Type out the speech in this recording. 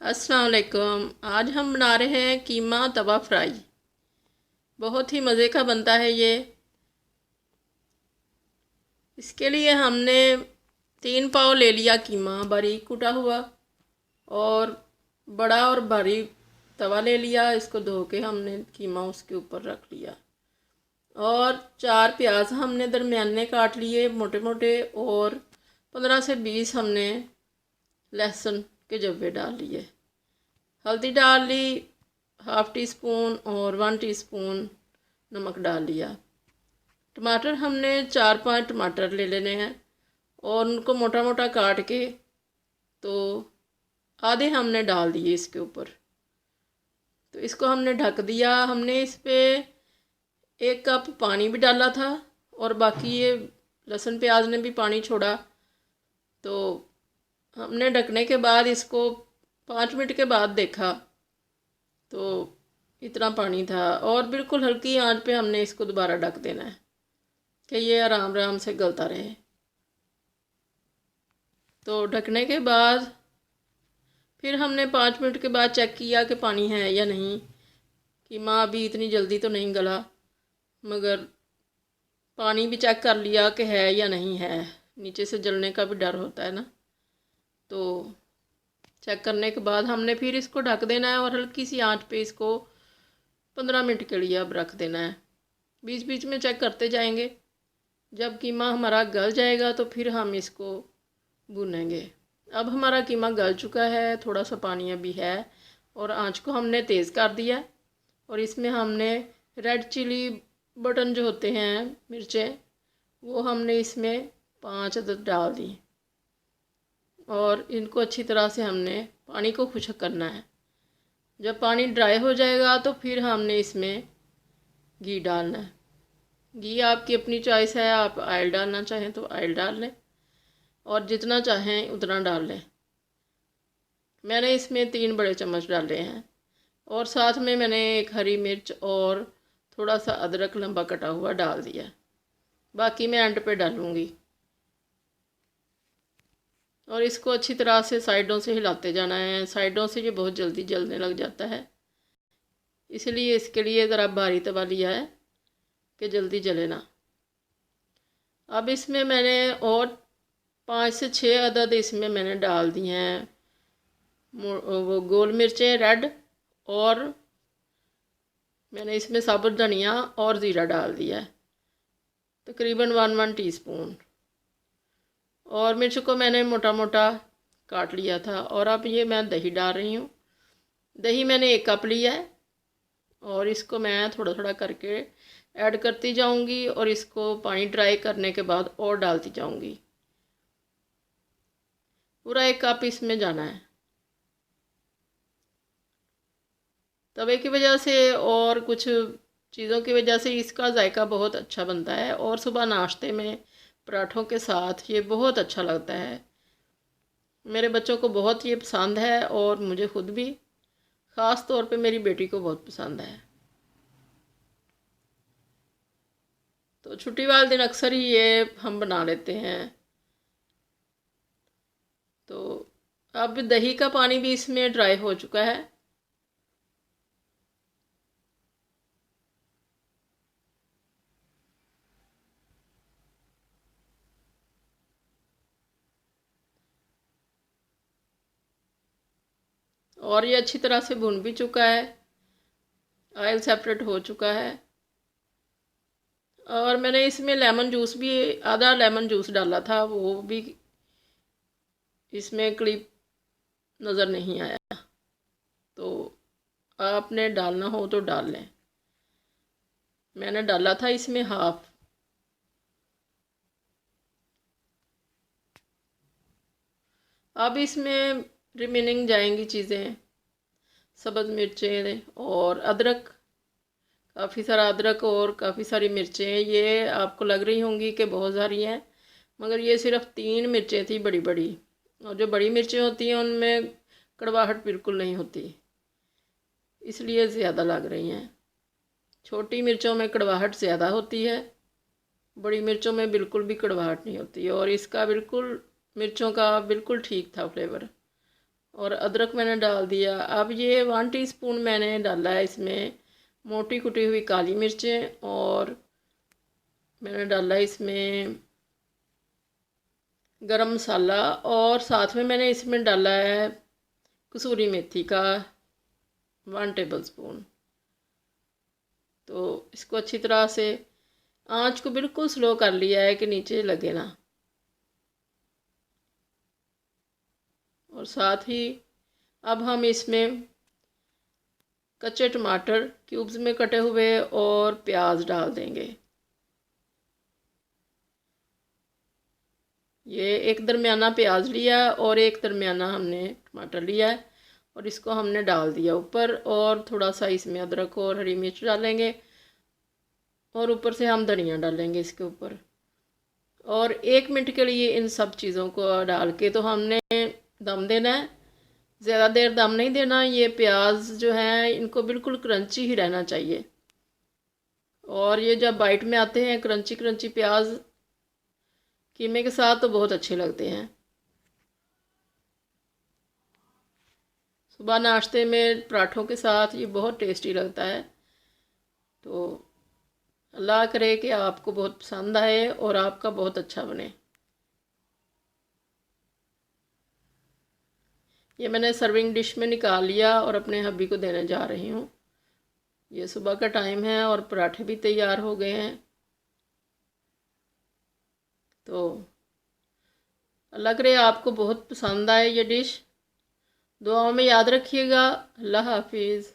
अस्सलाम वालेकुम। आज हम बना रहे हैं कीमा तवा फ्राई। बहुत ही मज़े का बनता है ये। इसके लिए हमने 3 पाव ले लिया कीमा बारीक कुटा हुआ, और बड़ा और भारी तवा ले लिया। इसको धो के हमने कीमा उसके ऊपर रख लिया, और 4 प्याज हमने दरमियाने काट लिए मोटे मोटे, और 15 से 20 हमने लहसुन के जब्बे डाल लिए। हल्दी डाल ली हाफ़ टी स्पून, और 1 टीस्पून नमक डाल लिया। टमाटर हमने 4-5 टमाटर ले लेने हैं, और उनको मोटा मोटा काट के तो आधे हमने डाल दिए इसके ऊपर। तो इसको हमने ढक दिया। हमने इस पर 1 कप पानी भी डाला था, और बाकी ये लहसुन प्याज ने भी पानी छोड़ा। तो हमने ढकने के बाद इसको 5 मिनट के बाद देखा तो इतना पानी था, और बिल्कुल हल्की आंच पे हमने इसको दोबारा ढक देना है कि ये आराम आराम से गलता रहे। तो ढकने के बाद फिर हमने 5 मिनट के बाद चेक किया कि पानी है या नहीं। कीमा अभी इतनी जल्दी तो नहीं गला, मगर पानी भी चेक कर लिया कि है या नहीं है। नीचे से जलने का भी डर होता है ना। तो चेक करने के बाद हमने फिर इसको ढक देना है, और हल्की सी आंच पे इसको 15 मिनट के लिए अब रख देना है। बीच बीच में चेक करते जाएंगे। जब कीमा हमारा गल जाएगा तो फिर हम इसको भूनेंगे। अब हमारा कीमा गल चुका है, थोड़ा सा पानी अभी है, और आंच को हमने तेज़ कर दिया। और इसमें हमने रेड चिली बटन जो होते हैं मिर्चें, वो हमने इसमें 5 अदद डाल दी, और इनको अच्छी तरह से हमने पानी को खुश्क करना है। जब पानी ड्राई हो जाएगा तो फिर हमने इसमें घी डालना है। घी आपकी अपनी चॉइस है, आप ऑयल डालना चाहें तो ऑयल डाल लें, और जितना चाहें उतना डाल लें। मैंने इसमें 3 बड़े चम्मच डाले हैं, और साथ में मैंने 1 हरी मिर्च और थोड़ा सा अदरक लंबा कटा हुआ डाल दिया। बाकी मैं एंड पे डालूँगी। और इसको अच्छी तरह से साइडों से हिलाते जाना है। साइडों से ये बहुत जल्दी जलने लग जाता है, इसलिए इसके लिए ज़रा भारी तवा लिया है कि जल्दी जले ना। अब इसमें मैंने और 5 से 6 अदद इसमें मैंने डाल दिए हैं वो गोल मिर्चें रेड, और मैंने इसमें साबुत धनिया और ज़ीरा डाल दिया है, तकरीबन 1 टीस्पून। और मिर्च को मैंने मोटा मोटा काट लिया था। और अब ये मैं दही डाल रही हूँ। दही मैंने 1 कप लिया है, और इसको मैं थोड़ा थोड़ा करके ऐड करती जाऊँगी, और इसको पानी ड्राई करने के बाद और डालती जाऊँगी। पूरा 1 कप इसमें जाना है। तवे की वजह से और कुछ चीज़ों की वजह से इसका जायका बहुत अच्छा बनता है, और सुबह नाश्ते में पराठों के साथ ये बहुत अच्छा लगता है। मेरे बच्चों को बहुत ये पसंद है, और मुझे खुद भी, ख़ास तौर पे मेरी बेटी को बहुत पसंद है। तो छुट्टी वाले दिन अक्सर ही ये हम बना लेते हैं। तो अब दही का पानी भी इसमें ड्राई हो चुका है। और ये अच्छी तरह से भुन भी चुका है, ऑयल सेपरेट हो चुका है। और मैंने इसमें लेमन जूस भी, आधा लेमन जूस डाला था, वो भी इसमें क्लिप नज़र नहीं आया। तो आपने डालना हो तो डाल लें। मैंने डाला था इसमें हाफ। अब इसमें रिमेनिंग जाएंगी चीज़ें, सब्ज़ मिर्चें और अदरक, काफ़ी सारा अदरक और काफ़ी सारी मिर्चें। ये आपको लग रही होंगी कि बहुत सारी हैं, मगर ये सिर्फ़ 3 मिर्चें थी बड़ी बड़ी। और जो बड़ी मिर्चें होती हैं उनमें कड़वाहट बिल्कुल नहीं होती, इसलिए ज़्यादा लग रही हैं। छोटी मिर्चों में कड़वाहट ज़्यादा होती है, बड़ी मिर्चों में बिल्कुल भी कड़वाहट नहीं होती। और इसका बिल्कुल मिर्चों का बिल्कुल ठीक था फ्लेवर, और अदरक मैंने डाल दिया। अब ये 1 टीस्पून मैंने डाला है इसमें मोटी कुटी हुई काली मिर्चें, और मैंने डाला इसमें गरम मसाला, और साथ में मैंने इसमें डाला है कसूरी मेथी का 1 टेबलस्पून। तो इसको अच्छी तरह से आंच को बिल्कुल स्लो कर लिया है कि नीचे लगे ना। और साथ ही अब हम इसमें कच्चे टमाटर क्यूब्स में कटे हुए और प्याज डाल देंगे। ये एक दरमियाना प्याज लिया और एक दरमियाना हमने टमाटर लिया है, और इसको हमने डाल दिया ऊपर, और थोड़ा सा इसमें अदरक और हरी मिर्च डालेंगे, और ऊपर से हम धनिया डालेंगे इसके ऊपर। और 1 मिनट के लिए इन सब चीज़ों को डाल के तो हमने दम देना है। ज़्यादा देर दम नहीं देना। ये प्याज जो है इनको बिल्कुल क्रंची ही रहना चाहिए, और ये जब बाइट में आते हैं क्रंची क्रंची प्याज कीमे के साथ तो बहुत अच्छे लगते हैं। सुबह नाश्ते में पराठों के साथ ये बहुत टेस्टी लगता है। तो अल्लाह करे कि आपको बहुत पसंद आए और आपका बहुत अच्छा बने। ये मैंने सर्विंग डिश में निकाल लिया और अपने हब्बी को देने जा रही हूँ। ये सुबह का टाइम है और पराठे भी तैयार हो गए हैं। तो अल्लाह करे आपको बहुत पसंद आए ये डिश। दुआओं में याद रखिएगा। अल्लाह हाफिज़।